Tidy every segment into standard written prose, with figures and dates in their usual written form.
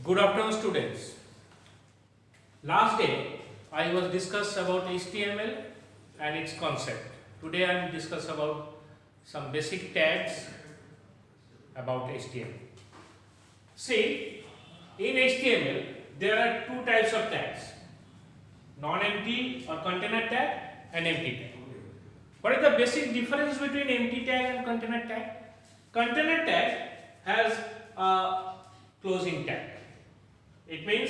Good afternoon, students. Last day I was discussed about HTML and its concept. Today I am discuss about some basic tags about HTML. See, in HTML there are two types of tags: non-empty or container tag and empty tag. What is the basic difference between empty tag and container tag? Container tag has a closing tag. It means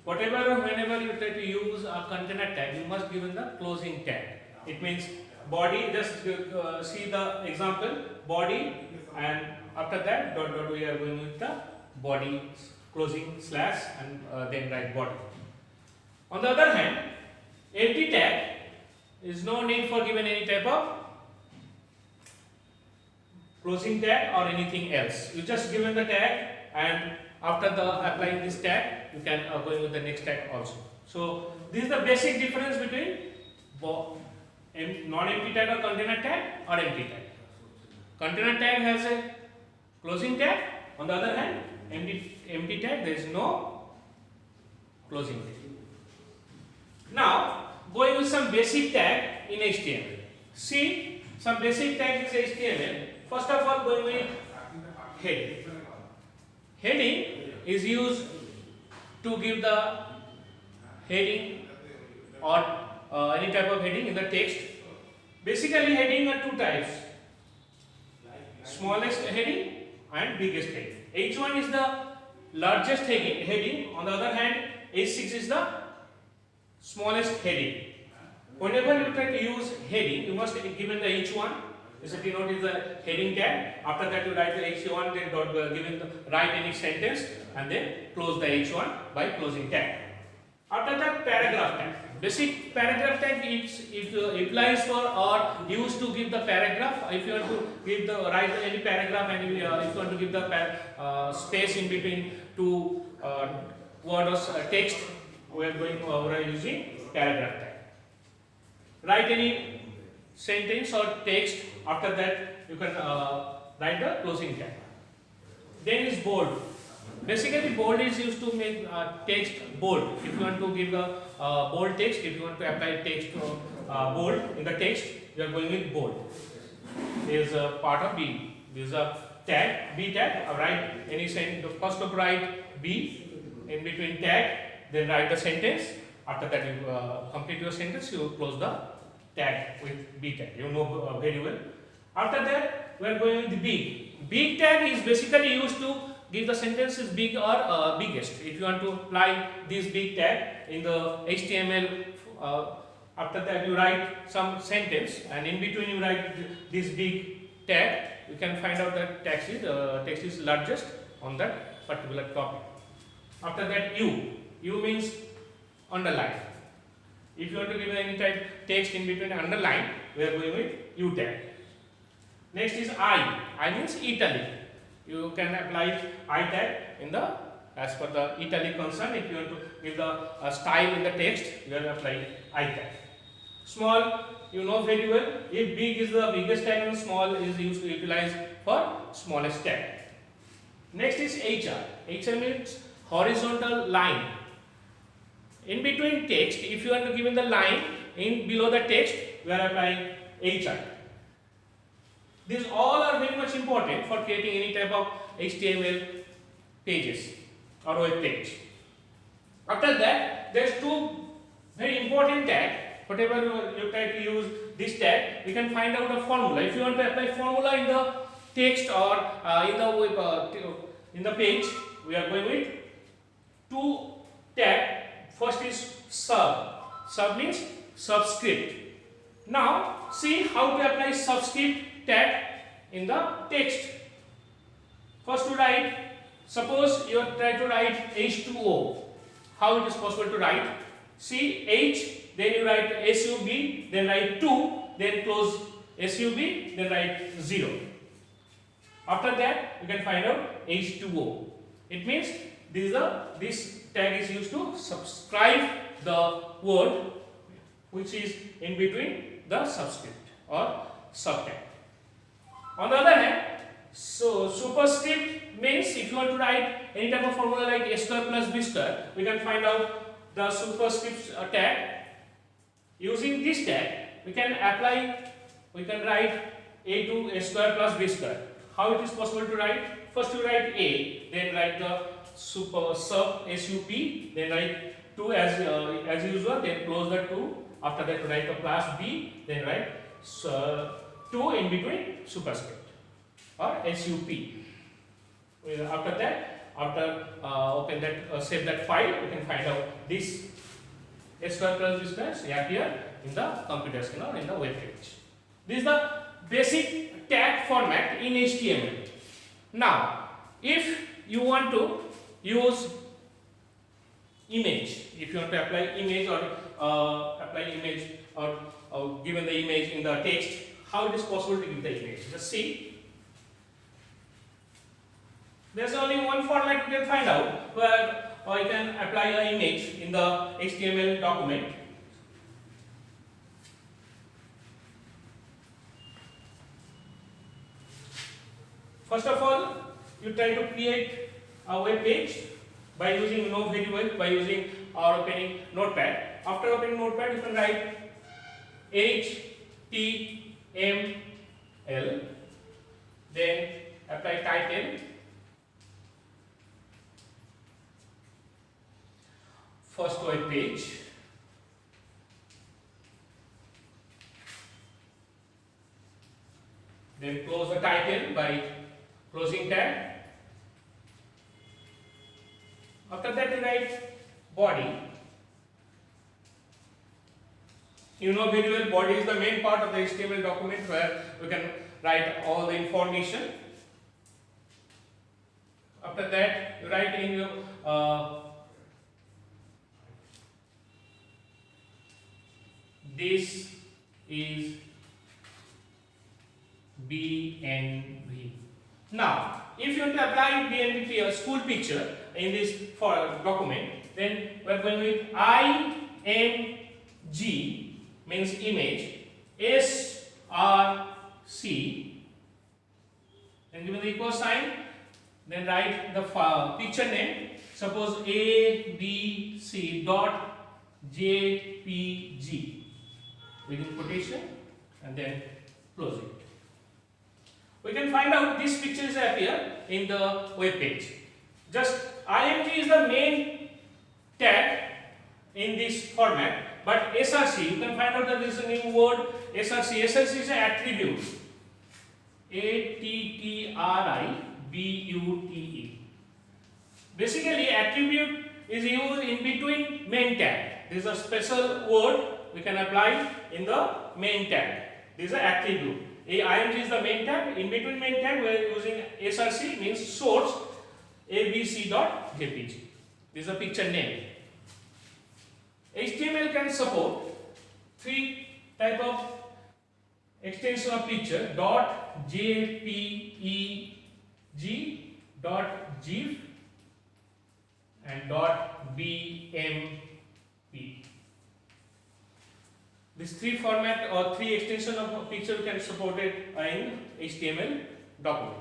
whenever you try to use a container tag, you must give in the closing tag. It means body, just see the example, body, and after that dot dot we are going with the body closing slash and then write body. On the other hand, empty tag is no need for given any type of closing tag or anything else. You just given the tag, and after the applying this tag you can go with the next tag also. So this is the basic difference between non-empty tag or container tag or empty tag. Container tag has a closing tag. On the other hand, empty tag, there is no closing tag. Now going with some basic tag in HTML. See, some basic tag is HTML. First of all, going with heading. Heading is used to give the heading or any type of heading in the text. Basically, heading are two types: smallest heading and biggest heading. H1 is the largest heading. On the other hand, H6 is the smallest heading. Whenever you try to use heading, you must given the H1. This denote is the heading tag. After that, you write the H1, then write any sentence, and then close the H1 by closing tag. After that, paragraph tag. Basic paragraph tag it applies for or used to give the paragraph. If you want to give the write any paragraph, and if you want to give the space in between two words text, we are using paragraph tag. Write any sentence or text. After that, you can write the closing tag. Then is bold. Basically, bold is used to make text bold. If you want to give the bold text, if you want to apply text bold in the text, you are going with bold. There is a part of B. There is a tag, B tag. Write any sentence. First of write B in between tag, then write the sentence. After that, you complete your sentence. You close the tag with B tag. You know very well. After that, we are going with big. Big tag is basically used to give the sentences big or biggest. If you want to apply this big tag in the HTML, after that you write some sentence, and in between you write this big tag. You can find out that text is largest on that particular topic. After that, U means underline. If you want to give any type text in between underline, we are going with U tag. Next is I means italic. You can apply I tag in the as per the italic concern. If you want to give the style in the text, you will apply I tag. Small, you know very well. If big is the biggest tag and small is used to utilize for smallest tag. Next is HR. HR means horizontal line. In between text, if you want to give in the line in below the text, we are applying HR. These all are very much important for creating any type of HTML pages or web page. After that, there is two very important tag. Whatever you try to use this tag, you can find out a formula. If you want to apply formula in the text or in the page, we are going with two tag. First is sub. Sub means subscript. Now see how to apply subscript tag in the text. First to write, suppose you try to write H2O. How it is possible to write? See H, then you write SUB, then write 2, then close SUB, then write 0. After that, you can find out H2O. It means this tag is used to subscribe the word which is in between the subscript or subtag. On the other hand, so superscript means if you want to write any type of formula like a square plus b square, we can find out the superscript tag. Using this tag, we can write a to a square plus b square. How it is possible to write? First you write a, then write the sub sup, then write 2 as usual, then close the 2. After that write the plus b, then write 2 in between superscript or sup. After that, open that, save that file, you can find out this a square plus b square appear in the computer screen or in the web page. This is the basic tag format in HTML. Now, if you want to use image, if you want to apply image or given the image in the text, how it is possible to give the image? Just see. There's only one format you can find out where you can apply an image in the HTML document. First of all, you try to create a web page by using no very well, by using or opening Notepad. After opening Notepad, you can write HTML, then apply title, first web page, then close the title by closing tag. After that you write body. You know very well body is the main part of the HTML document where we can write all the information. After that you write in your this is BNB. Now, if you want to apply BNB a school picture in this for document, then we are going with IMG means image, SRC, then given the equal sign, then write the picture name. Suppose ABC dot JPG within quotation and then close it. We can find out these pictures appear in the web page. Just IMG is the main tag in this format, but SRC, you can find out that there is a new word SRC. SRC is an attribute. ATTRIBUTE. Basically, attribute is used in between main tag. This is a special word we can apply in the main tag. This is an attribute. IMG is the main tag. In between main tag, we are using SRC means source abc.jpg. This is a picture name. HTML can support 3 type of extension of picture: .jpeg, .gif and .bmp. These 3 format or 3 extension of picture can support it in HTML document.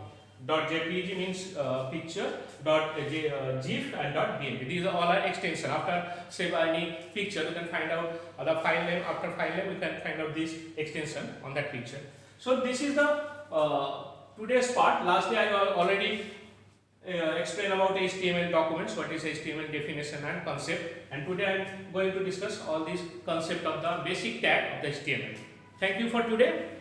.jpeg means picture, .gif and .bmp. These are all are extension. After save any picture, you can find out the file name. After file name, we can find out this extension on that picture. So this is the today's part. Lastly, I already explain about HTML documents, what is HTML definition and concept, and today I am going to discuss all these concept of the basic tag of the HTML. Thank you for today.